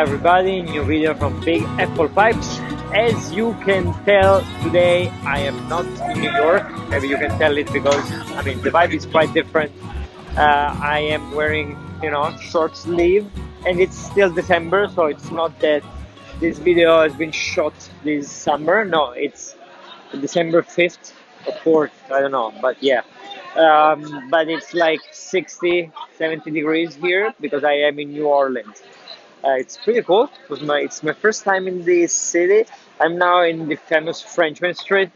Hi everybody, new video from Big Apple Pipes. As you can tell, today I am not in New York. Maybe you can tell it because, the vibe is quite different. I am wearing, short sleeve, and it's still December, so it's not that this video has been shot this summer. No, it's December 5th or 4th, I don't know, but yeah. But it's like 60, 70 degrees here because I am in New Orleans. It's pretty cool. It's my first time in this city. I'm now in the famous Frenchman Street.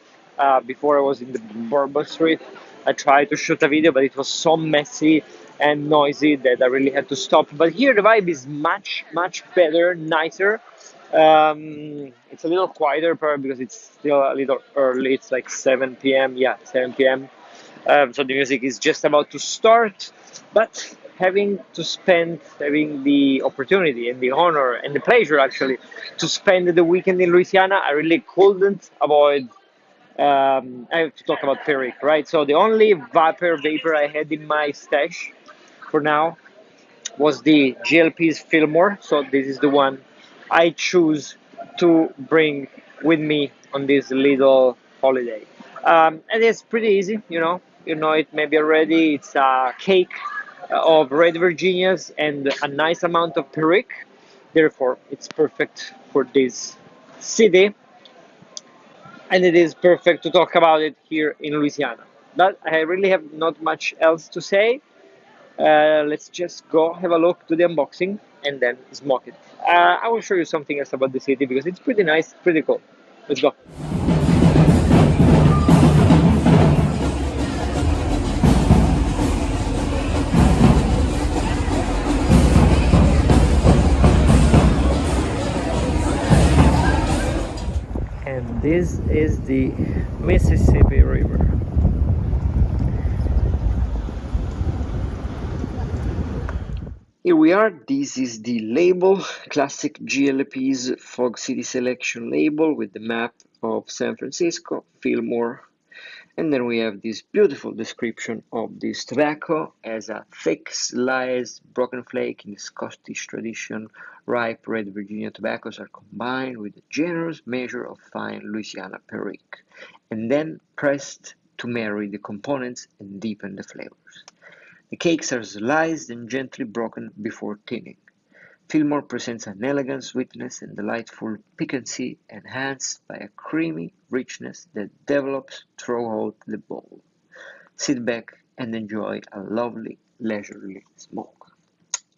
Before I was in the Bourbon Street. I tried to shoot a video, but it was so messy and noisy that I really had to stop. But here the vibe is much, much better, nicer. It's a little quieter probably because it's still a little early. It's like 7 p.m. Yeah, 7 p.m. So the music is just about to start, but having the opportunity and the honor and the pleasure actually to spend the weekend in Louisiana, I really couldn't avoid. I have to talk about Perique, right? So the only vapor I had in my stash for now was the GL Pease Fillmore. So this is the one I choose to bring with me on this little holiday. And it's pretty easy, you know it maybe already. It's a cake of red Virginias and a nice amount of Perique. Therefore, it's perfect for this city, and it is perfect to talk about it here in Louisiana. But I really have not much else to say. Let's just go have a look to the unboxing and then smoke it. I will show you something else about the city because it's pretty nice, pretty cool. Let's go. And this is the Mississippi River. Here we are. This is the label, classic GL Pease Fog City Selection label with the map of San Francisco, Fillmore. And then we have this beautiful description of this tobacco as a thick, sliced, broken flake in the Scottish tradition. Ripe red Virginia tobaccos are combined with a generous measure of fine Louisiana Perique, and then pressed to marry the components and deepen the flavors. The cakes are sliced and gently broken before thinning. Fillmore presents an elegant sweetness and delightful piquancy enhanced by a creamy richness that develops throughout the bowl. Sit back and enjoy a lovely, leisurely smoke.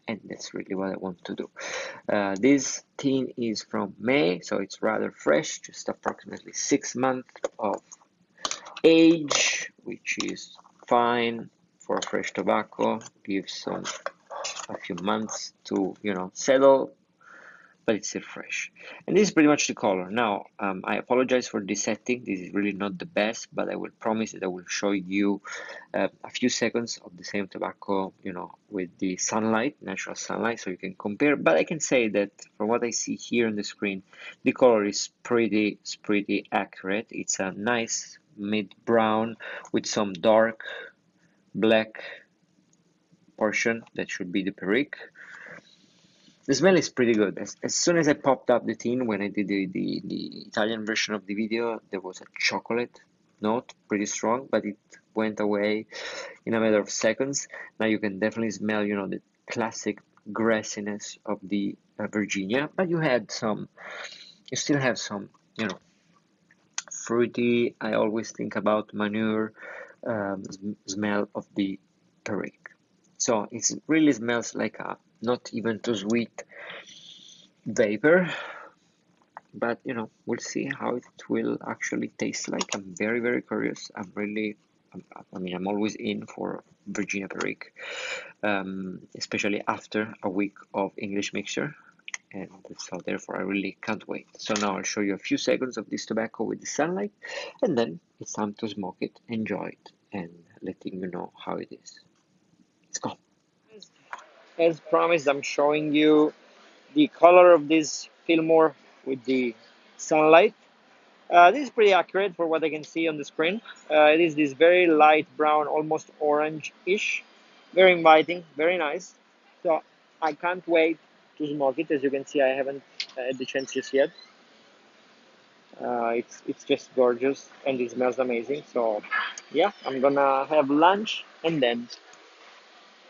And that's really what I want to do. This tin is from May, so it's rather fresh, just approximately 6 months of age, which is fine for fresh tobacco. Gives some a few months to settle, but it's still fresh. And this is pretty much the color. Now, I apologize for this setting. This is really not the best, but I will promise that I will show you a few seconds of the same tobacco, with the sunlight, natural sunlight, so you can compare. But I can say that from what I see here on the screen, the color is pretty accurate. It's a nice mid brown with some dark black portion that should be the Perique. The smell is pretty good. As soon as I popped up the tin when I did the Italian version of the video, there was a chocolate note, pretty strong, but it went away in a matter of seconds. Now you can definitely smell, the classic grassiness of the Virginia, but you still have some, fruity. I always think about manure smell of the Perique. So it really smells like a not even too sweet vapor, but we'll see how it will actually taste like. I'm very curious. I'm always in for Virginia Perique, especially after a week of English mixture, and so therefore I really can't wait. So now I'll show you a few seconds of this tobacco with the sunlight, and then it's time to smoke it, enjoy it, and letting you know how it is. Let's go. As promised, I'm showing you the color of this Fillmore with the sunlight. This is pretty accurate for what I can see on the screen. It is this very light brown, almost orange-ish. Very inviting, very nice. So I can't wait to smoke it. As you can see, I haven't had the chance just yet. It's just gorgeous and it smells amazing. So yeah, I'm gonna have lunch and then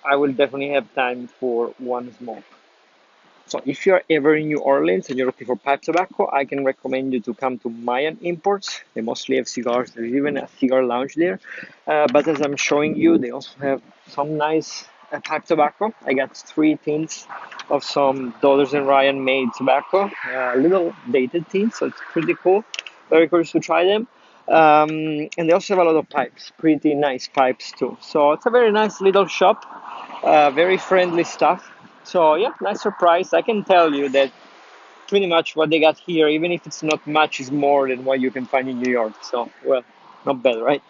I will definitely have time for one smoke. So if you're ever in New Orleans and you're looking for pipe tobacco, I can recommend you to come to Mayan Imports. They mostly have cigars. There's even a cigar lounge there. But as I'm showing you, they also have some nice pipe tobacco. I got 3 tins of some Dollars and Ryan made tobacco, a little dated tins, so it's pretty cool. Very curious to try them. And they also have a lot of pipes, pretty nice pipes too. So it's a very nice little shop, very friendly stuff. So yeah, nice surprise. I can tell you that pretty much what they got here, even if it's not much, is more than what you can find in New York. So well, not bad, right?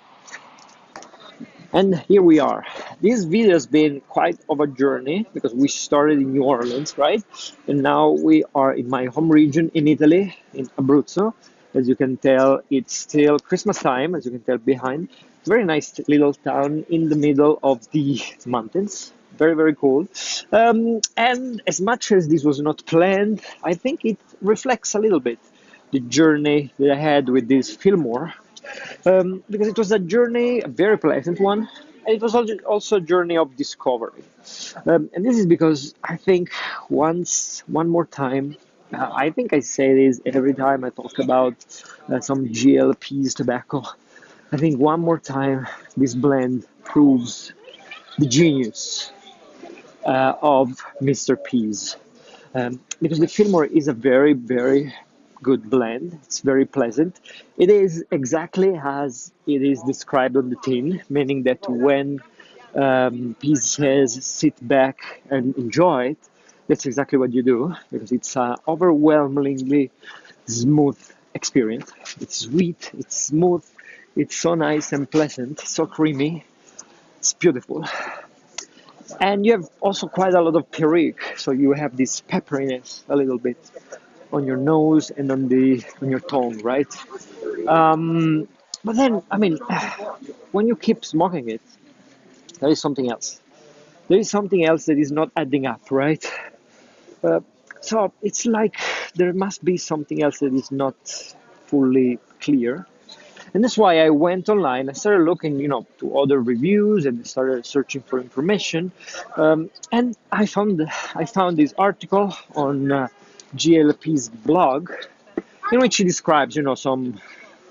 And here we are. This video has been quite of a journey because we started in New Orleans, right? And now we are in my home region in Italy, in Abruzzo. As you can tell, it's still Christmas time, as you can tell behind. Very nice little town in the middle of the mountains. Very, very cool. And as much as this was not planned, I think it reflects a little bit the journey that I had with this Fillmore, because it was a journey, a very pleasant one, and it was also a journey of discovery. And this is because I think one more time, I think I say this every time I talk about some GL Pease tobacco. I think one more time, this blend proves the genius of Mr. Pease. Because the Fillmore is a very, very good blend. It's very pleasant. It is exactly as it is described on the tin, meaning that when Pease says sit back and enjoy it, that's exactly what you do because it's an overwhelmingly smooth experience. It's sweet, it's smooth, it's so nice and pleasant, so creamy. It's beautiful. And you have also quite a lot of Perique, so you have this pepperiness a little bit on your nose and on your tongue, right? But then, I mean, when you keep smoking it, there is something else. There is something else that is not adding up, right? Uh, so it's like there must be something else that is not fully clear. And that's why I went online. I started looking, to other reviews and started searching for information. And I found this article on GLP's blog, in which he describes, some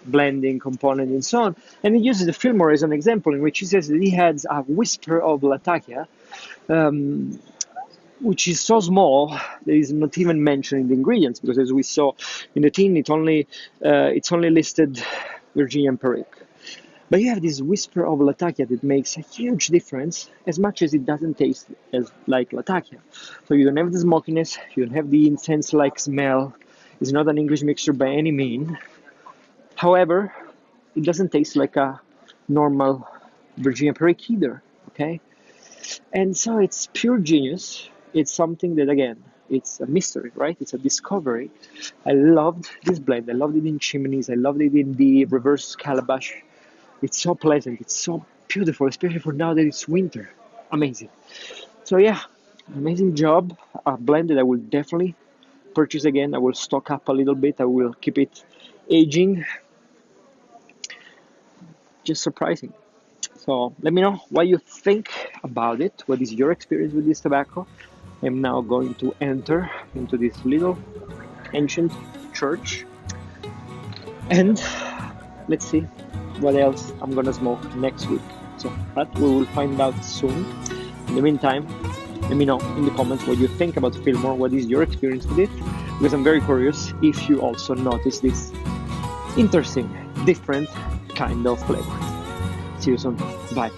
blending component and so on. And he uses the Fillmore as an example, in which he says that he has a whisper of Latakia, which is so small that is not even mentioned in the ingredients, because as we saw in the tin, it's only listed Virginia and Perique. But you have this whisper of Latakia that makes a huge difference, as much as it doesn't taste like Latakia. So you don't have the smokiness, you don't have the incense-like smell. It's not an English mixture by any mean. However, it doesn't taste like a normal Virginia Perique either, okay? And so it's pure genius. It's something that, again, it's a mystery, right? It's a discovery. I loved this blend. I loved it in chimneys. I loved it in the reverse calabash. It's so pleasant. It's so beautiful, especially for now that it's winter. Amazing. So yeah, amazing job. A blend that I will definitely purchase again. I will stock up a little bit. I will keep it aging. Just surprising. So let me know what you think about it. What is your experience with this tobacco? I'm now going to enter into this little ancient church, and let's see what else I'm gonna smoke next week. So that we will find out soon. In the meantime, let me know in the comments what you think about Fillmore. What is your experience with it? Because I'm very curious if you also notice this interesting, different kind of flavor. See you soon. Bye.